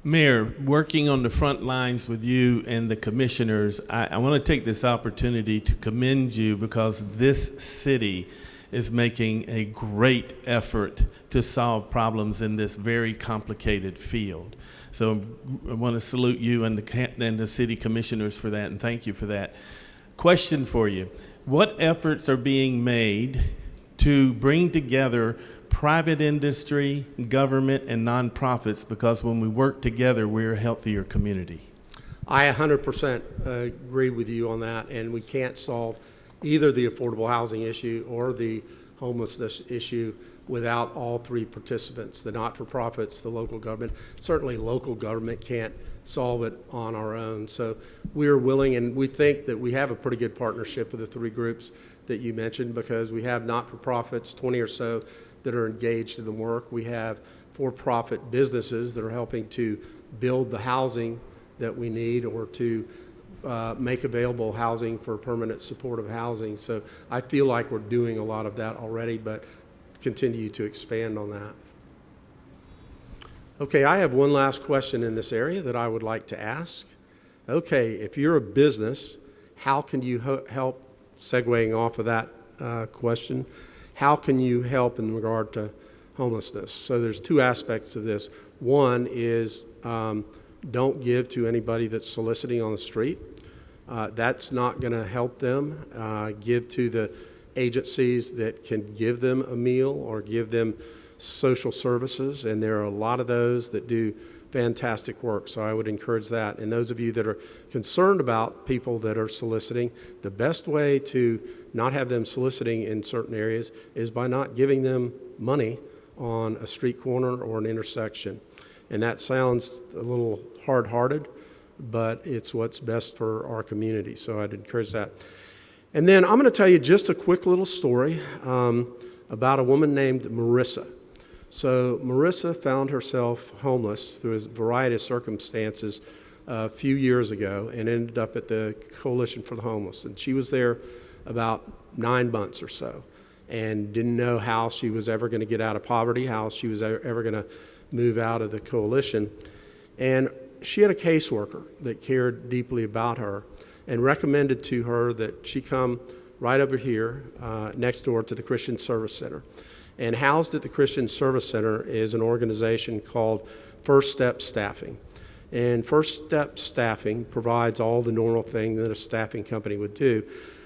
Mayor, working on the front lines with you and the commissioners, I want to take this opportunity to commend you because this city is making a great effort to solve problems in this very complicated field. So I want to salute you and the city commissioners for that, and thank you for that. Question for you. What efforts are being made to bring together private industry, government, and nonprofits, because when we work together, we're a healthier community? I 100% agree with you on that, and we can't solve either the affordable housing issue or the homelessness issue without all three participants, the not-for-profits, the local government. Certainly local government can't solve it on our own. So we're willing, and we think that we have a pretty good partnership with the three groups that you mentioned, because we have not-for-profits, 20 or so, that are engaged in the work. We have for-profit businesses that are helping to build the housing that we need, or to make available housing for permanent supportive housing. So I feel like we're doing a lot of that already, but continue to expand on that. Okay, I have one last question in this area that I would like to ask. Okay, if you're a business, how can you help, segueing off of that question, how can you help in regard to homelessness? So there's two aspects of this. One is don't give to anybody that's soliciting on the street. That's not going to help them. Give to the agencies that can give them a meal or give them social services, and there are a lot of those that do fantastic work, so I would encourage that. And those of you that are concerned about people that are soliciting, the best way to not have them soliciting in certain areas is by not giving them money on a street corner or an intersection. And that sounds a little hard-hearted, but it's what's best for our community, so I'd encourage that. And then I'm going to tell you just a quick little story about a woman named Marissa. So Marissa found herself homeless through a variety of circumstances a few years ago and ended up at the Coalition for the Homeless. And she was there about 9 months or so and didn't know how she was ever going to get out of poverty, how she was ever going to move out of the coalition. And she had a caseworker that cared deeply about her and recommended to her that she come right over here next door to the Christian Service Center. And housed at the Christian Service Center is an organization called First Step Staffing. And First Step Staffing provides all the normal things that a staffing company would do.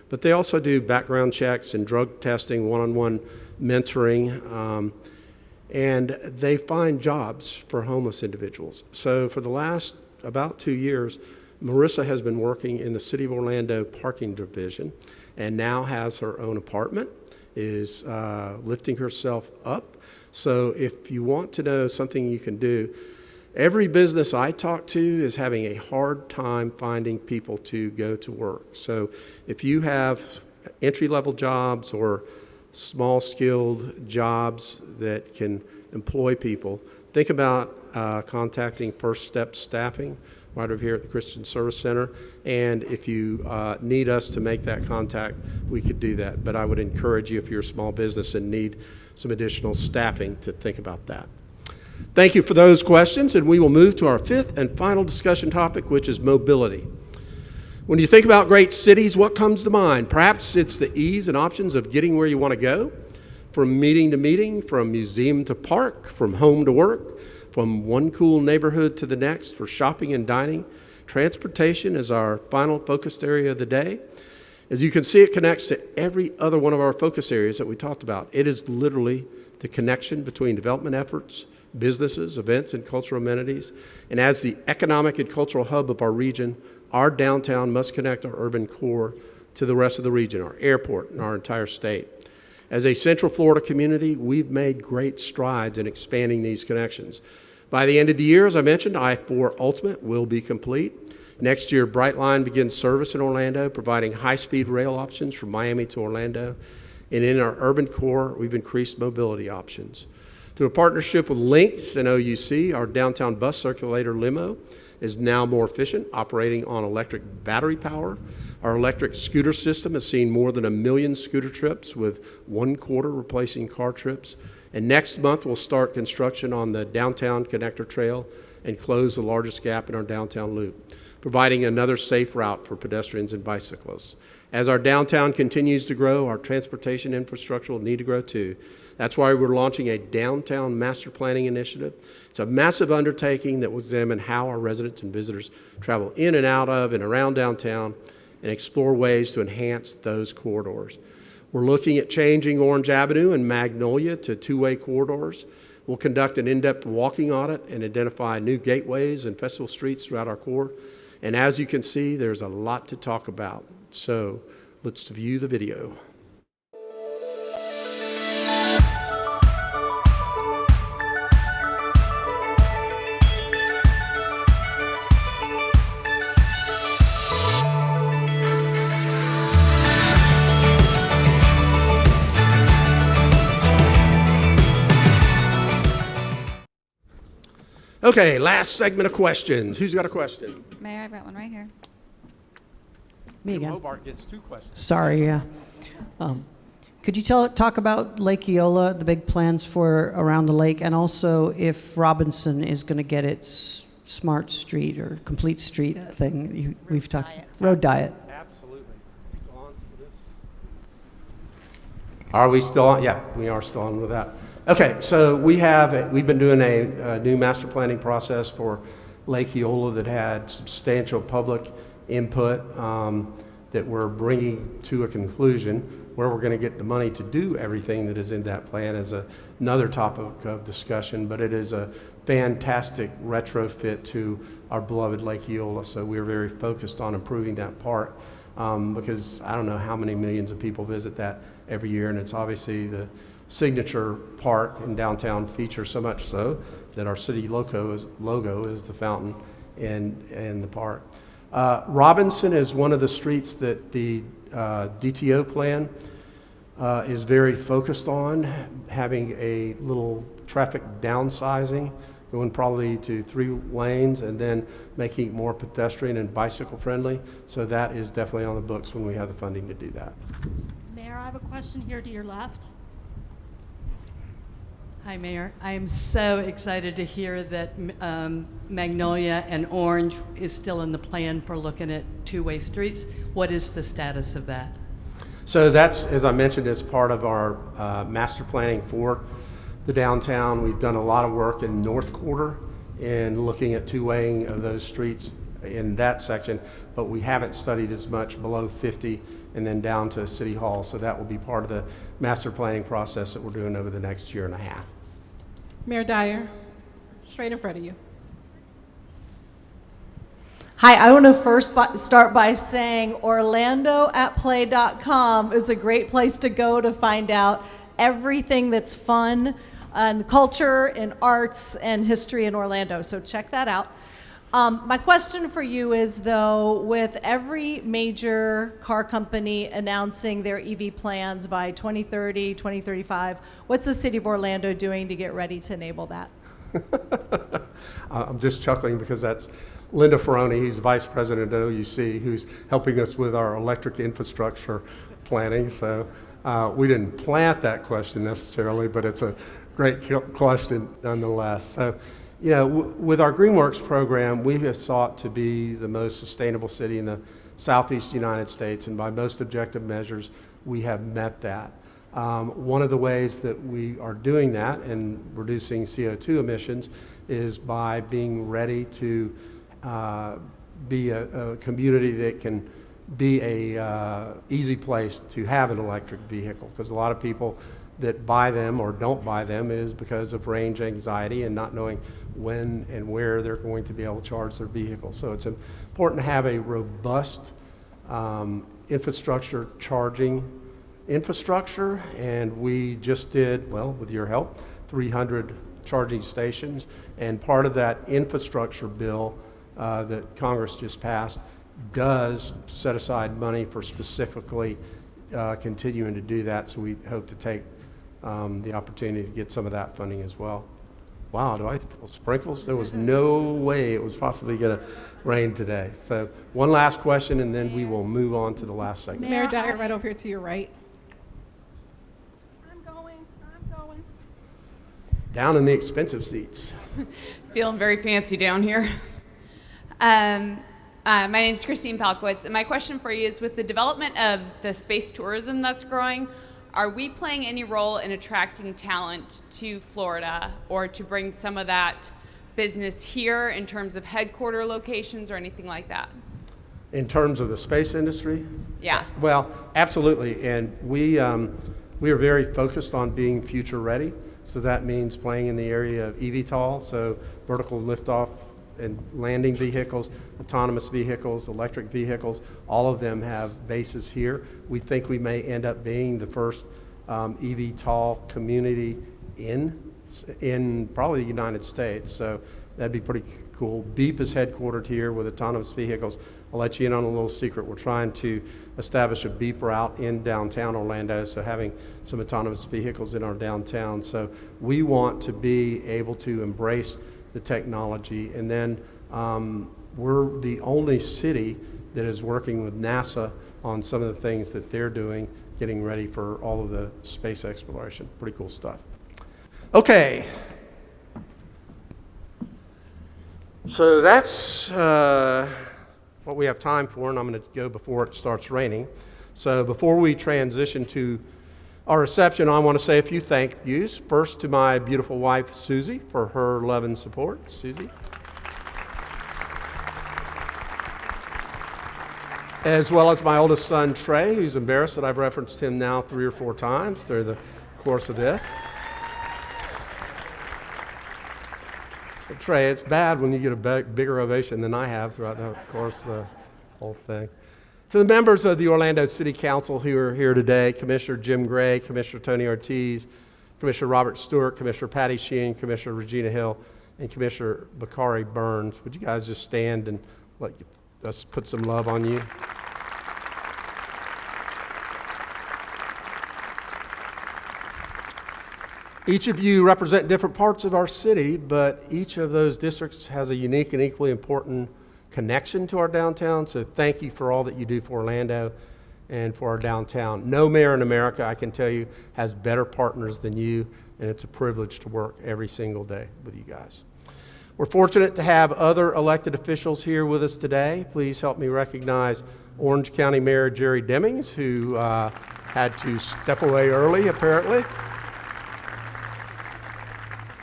But they also do background checks and drug testing, one-on-one mentoring, and they find jobs for homeless individuals. So for the last about 2 years, Marissa has been working in the City of Orlando Parking Division and now has her own apartment, is lifting herself up. So if you want to know something you can do, every business I talk to is having a hard time finding people to go to work. So if you have entry-level jobs or small skilled jobs that can employ people, think about contacting First Step Staffing right over here at the Christian Service Center. And if you need us to make that contact, we could do that. But I would encourage you, if you're a small business and need some additional staffing, to think about that. Thank you for those questions, and we will move to our fifth and final discussion topic, which is mobility. When you think about great cities, what comes to mind? Perhaps it's the ease and options of getting where you want to go, from meeting to meeting, from museum to park, from home to work. From one cool neighborhood to the next for shopping and dining, transportation is our final focused area of the day. As you can see, it connects to every other one of our focus areas that we talked about. It is literally the connection between development efforts, businesses, events, and cultural amenities. And as the economic and cultural hub of our region, our downtown must connect our urban core to the rest of the region, our airport, and our entire state. As a Central Florida community, we've made great strides in expanding these connections. By the end of the year, as I mentioned, I-4 Ultimate will be complete. Next year, Brightline begins service in Orlando, providing high-speed rail options from Miami to Orlando. And in our urban core, we've increased mobility options. Through a partnership with Lynx and OUC, our downtown bus circulator limo is now more efficient, operating on electric battery power. Our electric scooter system has seen more than 1 million scooter trips, with 1/4 replacing car trips. And next month, we'll start construction on the downtown connector trail and close the largest gap in our downtown loop, providing another safe route for pedestrians and bicyclists. As our downtown continues to grow, our transportation infrastructure will need to grow too. That's why we're launching a downtown master planning initiative. It's a massive undertaking that will examine how our residents and visitors travel in and out of and around downtown and explore ways to enhance those corridors. We're looking at changing Orange Avenue and Magnolia to two-way corridors. We'll conduct an in-depth walking audit and identify new gateways and festival streets throughout our core. And as you can see, there's a lot to talk about. So let's view the video. Okay, last segment of questions. Who's got a question? Mayor, I've got one right here. Me again. Hobart gets 2 questions. Sorry, yeah. Could you talk about Lake Eola, the big plans for around the lake, and also if Robinson is going to get its smart street or complete street thing we've talked road diet? Absolutely. Still on for this? Are we still on? Yeah, we are still on with that. Okay, so we've been doing a new master planning process for Lake Eola that had substantial public input that we're bringing to a conclusion. Where we're going to get the money to do everything that is in that plan is another topic of discussion, but it is a fantastic retrofit to our beloved Lake Eola. So we're very focused on improving that part because I don't know how many millions of people visit that every year, and it's obviously the signature park and downtown feature, so much so that our city logo is the fountain in the park. Robinson is one of the streets that the DTO plan is very focused on, having a little traffic downsizing, going probably to 3 lanes and then making it more pedestrian and bicycle friendly. So that is definitely on the books when we have the funding to do that. Mayor, I have a question here to your left. Hi, Mayor. I am so excited to hear that Magnolia and Orange is still in the plan for looking at two-way streets. What is the status of that? So that's, as I mentioned, as part of our master planning for the downtown. We've done a lot of work in North Quarter in looking at two-waying of those streets in that section, but we haven't studied as much below 50 and then down to City Hall. So that will be part of the master planning process that we're doing over the next year and a half. Mayor Dyer, straight in front of you. Hi, I want to first start by saying orlandoatplay.com is a great place to go to find out everything that's fun and culture and arts and history in Orlando. So check that out. My question for you is, though, with every major car company announcing their EV plans by 2030, 2035, what's the city of Orlando doing to get ready to enable that? I'm just chuckling because that's Linda Ferroni. He's vice president at OUC, who's helping us with our electric infrastructure planning. So we didn't plant that question necessarily, but it's a great question nonetheless. So, you know, with our GreenWorks program, we have sought to be the most sustainable city in the Southeast United States, and by most objective measures, we have met that. One of the ways that we are doing that and reducing CO2 emissions is by being ready to be a community that can be a easy place to have an electric vehicle, because a lot of people that buy them or don't buy them is because of range anxiety and not knowing when and where they're going to be able to charge their vehicle. So it's important to have a robust infrastructure charging infrastructure, and we just did, well, with your help, 300 charging stations, and part of that infrastructure bill that Congress just passed does set aside money for specifically continuing to do that, so we hope to take the opportunity to get some of that funding as well. Wow, do I feel sprinkles? There was no way it was possibly going to rain today. So one last question, and then we will move on to the last segment. Mayor Dyer, right over here to your right. Down in the expensive seats. Feeling very fancy down here. My name's Christine Palkowitz, and my question for you is, with the development of the space tourism that's growing, are we playing any role in attracting talent to Florida, or to bring some of that business here in terms of headquarter locations or anything like that? In terms of the space industry? Yeah. Well, absolutely, and we are very focused on being future ready. So that means playing in the area of eVTOL, so vertical liftoff and landing vehicles, autonomous vehicles, electric vehicles. All of them have bases here. We think we may end up being the first eVTOL community in probably the United States. So that'd be pretty cool. Beep is headquartered here with autonomous vehicles. I'll let you in on a little secret. We're trying to establish a beep route in downtown Orlando, so having some autonomous vehicles in our downtown. So we want to be able to embrace the technology. And then we're the only city that is working with NASA on some of the things that they're doing, getting ready for all of the space exploration. Pretty cool stuff. Okay. So that's what we have time for, and I'm going to go before it starts raining. So before we transition to our reception, I want to say a few thank yous. First to my beautiful wife, Susie, for her love and support. Susie. As well as my oldest son, Trey, who's embarrassed that I've referenced him now 3 or 4 times during the course of this. But Trey, it's bad when you get a bigger ovation than I have throughout the course of the whole thing. To the members of the Orlando City Council who are here today, Commissioner Jim Gray, Commissioner Tony Ortiz, Commissioner Robert Stewart, Commissioner Patty Sheehan, Commissioner Regina Hill, and Commissioner Bakari Burns, would you guys just stand and let us put some love on you? Each of you represent different parts of our city, but each of those districts has a unique and equally important connection to our downtown. So thank you for all that you do for Orlando and for our downtown. No mayor in America, I can tell you, has better partners than you, and it's a privilege to work every single day with you guys. We're fortunate to have other elected officials here with us today. Please help me recognize Orange County Mayor Jerry Demings, who had to step away early, apparently.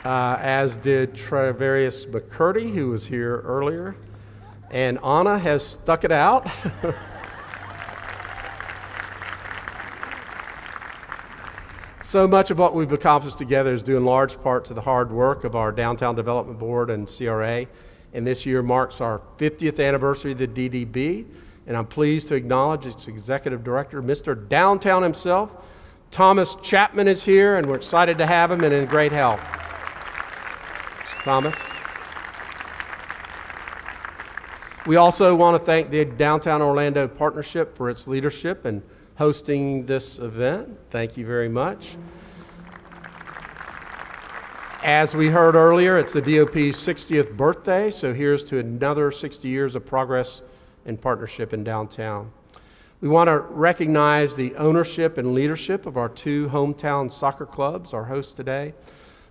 As did Travarius McCurdy, who was here earlier. And Anna has stuck it out. So much of what we've accomplished together is due in large part to the hard work of our Downtown Development Board and CRA. And this year marks our 50th anniversary of the DDB. And I'm pleased to acknowledge its Executive Director, Mr. Downtown himself. Thomas Chapman is here, and we're excited to have him and in great health. Thomas. We also want to thank the Downtown Orlando Partnership for its leadership and hosting this event. Thank you very much. As we heard earlier, it's the DOP's 60th birthday, so here's to another 60 years of progress and partnership in downtown. We want to recognize the ownership and leadership of our 2 hometown soccer clubs, our hosts today.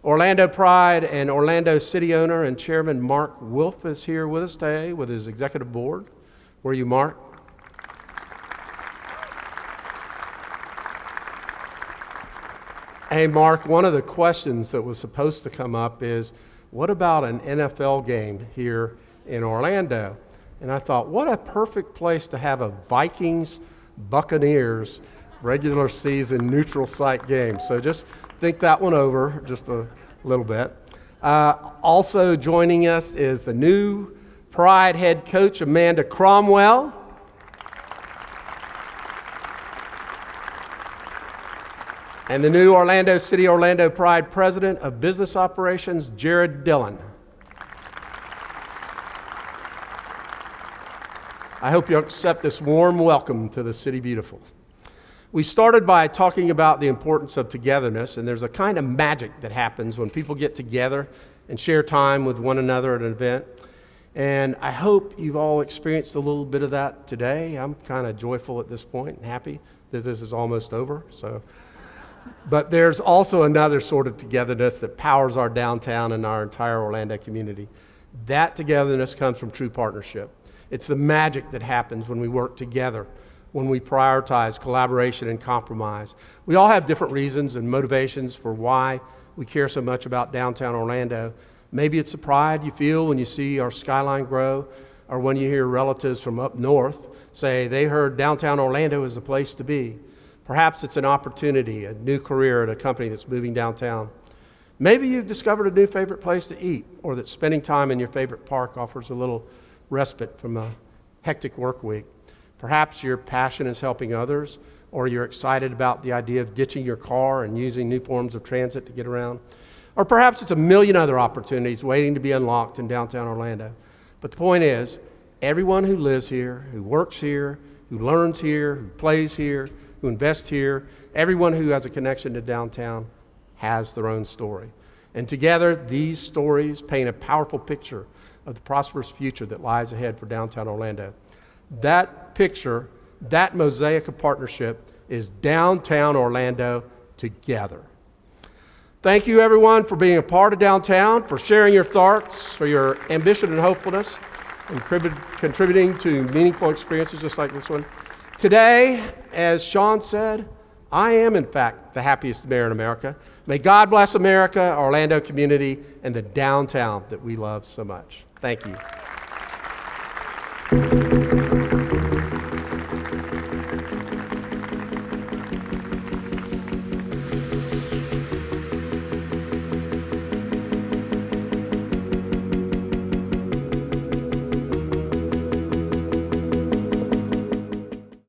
Orlando Pride and Orlando City owner and Chairman Mark Wolf is here with us today with his executive board. Where are you, Mark? Hey, Mark, one of the questions that was supposed to come up is, what about an NFL game here in Orlando? And I thought, what a perfect place to have a Vikings-Buccaneers regular season neutral site game. So just think that one over just a little bit. Also joining us is the new Pride head coach, Amanda Cromwell. And the new Orlando City Orlando Pride President of Business Operations, Jared Dillon. I hope you'll accept this warm welcome to the City Beautiful. We started by talking about the importance of togetherness, and there's a kind of magic that happens when people get together and share time with one another at an event. And I hope you've all experienced a little bit of that today. I'm kind of joyful at this point and happy that this is almost over. But there's also another sort of togetherness that powers our downtown and our entire Orlando community. That togetherness comes from true partnership. It's the magic that happens when we work together, when we prioritize collaboration and compromise. We all have different reasons and motivations for why we care so much about downtown Orlando. Maybe it's the pride you feel when you see our skyline grow, or when you hear relatives from up north say they heard downtown Orlando is the place to be. Perhaps it's an opportunity, a new career at a company that's moving downtown. Maybe you've discovered a new favorite place to eat, or that spending time in your favorite park offers a little respite from a hectic work week. Perhaps your passion is helping others, or you're excited about the idea of ditching your car and using new forms of transit to get around. Or perhaps it's a million other opportunities waiting to be unlocked in downtown Orlando. But the point is, everyone who lives here, who works here, who learns here, who plays here, who invests here, everyone who has a connection to downtown has their own story. And together, these stories paint a powerful picture of the prosperous future that lies ahead for downtown Orlando. That picture, that mosaic of partnership, is downtown Orlando together. Thank you, everyone, for being a part of downtown, for sharing your thoughts, for your ambition and hopefulness, and contributing to meaningful experiences just like this one. Today, as Sean said, I am, in fact, the happiest mayor in America. May God bless America, our Orlando community, and the downtown that we love so much. Thank you.